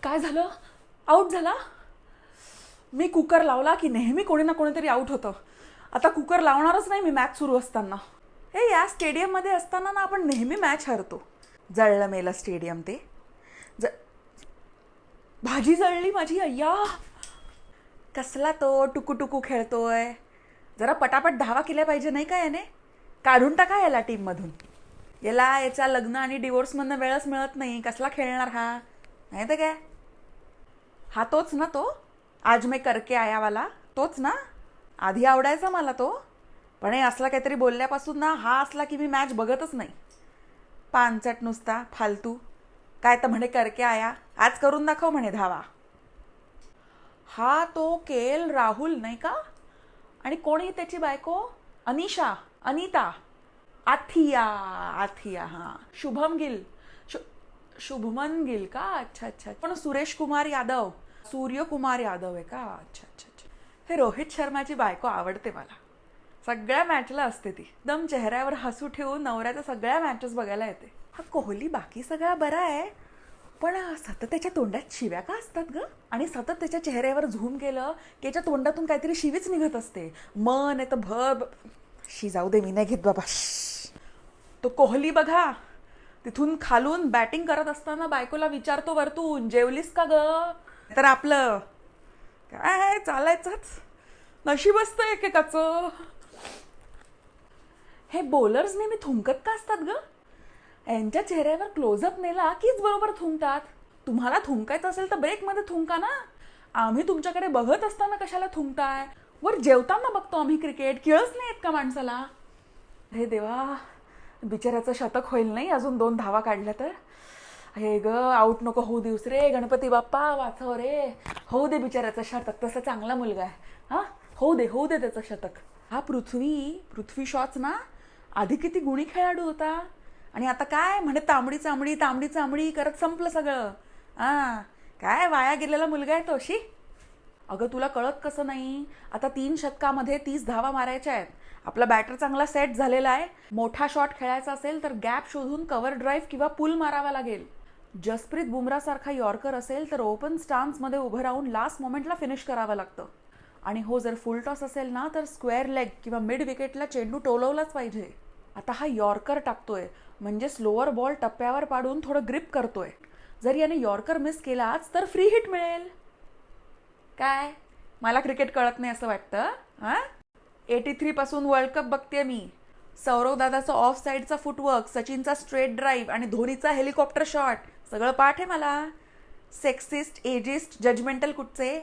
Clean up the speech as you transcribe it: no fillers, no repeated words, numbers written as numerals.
काय झालं? आऊट झाला? मी कुकर लावला की नेहमी कोणी ना कोणीतरी आऊट होतं. आता कुकर लावणारच नाही मी मॅच सुरू असताना. हे या स्टेडियममध्ये असताना ना आपण नेहमी मॅच हरतो. जळलं मेलं स्टेडियम ते. भाजी जळली माझी. अय्या, कसला तो टुकू टुकू खेळतोय. जरा पटापट धावा केल्या पाहिजे नाही का याने? काढून टाका याला टीममधून. याचा लग्न आणि डिवोर्समधनं वेळच मिळत नाही. कसला खेळणार हा? नाही तर काय. हा तोच ना तो आज मैं करके आयावाला? तोच ना? आधी आवडायचा मला तो, पण हे असला काहीतरी बोलल्यापासून ना हा असला की मी मॅच बघतच नाही. पानचट नुसता फालतू. काय तर म्हणे करके आया, आज करून दाखव म्हणे धावा. हा तो के राहुल नाही का? आणि कोणी त्याची बायको? अनिता आथिया. हां, शुभम गिल, शुभमन गिल का? अच्छा अच्छा. पण सूर्यकुमार यादव आहे का? अच्छा अच्छा अच्छा. हे रोहित शर्माची बायको आवडते मला. सगळ्या मॅचला असते ती. एकदम चेहऱ्यावर हसू ठेवून नवऱ्याच्या सगळ्या मॅचेस बघायला येते. हा कोहली बाकी सगळा बरा आहे, पण सतत त्याच्या तोंडात शिव्या का असतात ग? आणि सतत त्याच्या चेहऱ्यावर झूम केलं की त्याच्या तोंडातून काहीतरी शिवीच निघत असते. मन आहे तर भर जाऊ दे, मी नाही घेत बाबा. तो कोहली बघा, तिथून खालून बॅटिंग करत असताना बायकोला विचारतो वरतून, जेवलीस का ग? तर आपलं काय चालायचंच नशीब असतं एकेकाचं. हे बोलर्स नेहमी थुंकत का असतात ग? यांच्या चेहऱ्यावर क्लोजअप नेला कीच बरोबर थुंकतात. तुम्हाला थुंकायचं असेल तर ब्रेकमध्ये थुंका ना. आम्ही तुमच्याकडे बघत असताना कशाला थुंकताय? वर जेवताना बघतो आम्ही क्रिकेट. किळच नाही येत का माणसाला? हे देवा, बिचाऱ्याचं शतक होईल नाही अजून 2 धावा काढल्या तर. हे ग, आऊट नको होऊ देऊस रे गणपती बाप्पा, वाचव रे. होऊ दे बिचाऱ्याचं शतक, तसा चांगला मुलगा आहे. हा, होऊ दे त्याचं शतक. हा पृथ्वी शॉच ना आधी किती गुणी खेळाडू होता, आणि आता काय म्हणे तांबडी चांबडी करत संपलं सगळं. काय वाया गेलेला मुलगा आहे तो. शी. अगं तुला कळत कसं नाही? आता 3 षटकामध्ये 30 धावा मारायच्या आहेत. आपला बॅटर चांगला सेट झालेला आहे. मोठा शॉट खेळायचा असेल तर गॅप शोधून कव्हर ड्राईव्ह किंवा पुल मारावा लागेल. जसप्रीत बुमरासारखा यॉर्कर असेल तर ओपन स्टान्समध्ये उभं राहून लास्ट मोमेंटला फिनिश करावं लागतं. आणि हो, जर फुल टॉस असेल ना तर स्क्वेअर लेग किंवा मिड विकेटला चेंडू टोलवलाच पाहिजे. आता हा यॉर्कर टाकतोय म्हणजे स्लोअर बॉल टप्प्यावर पाडून थोडं ग्रिप करतोय. जर याने यॉर्कर मिस केलाच तर फ्री हिट मिळेल. काय मला क्रिकेट कळत नाही असं वाटतं? 83 पासून वर्ल्ड कप बघते मी. सौरव दादाचा ऑफ साईडचा फुटवर्क, सचिनचा स्ट्रेट ड्राईव्ह आणि धोनीचा हेलिकॉप्टर शॉट सगळं पाठ आहे मला. सेक्सिस्ट, एजिस्ट, जजमेंटल कुठचे.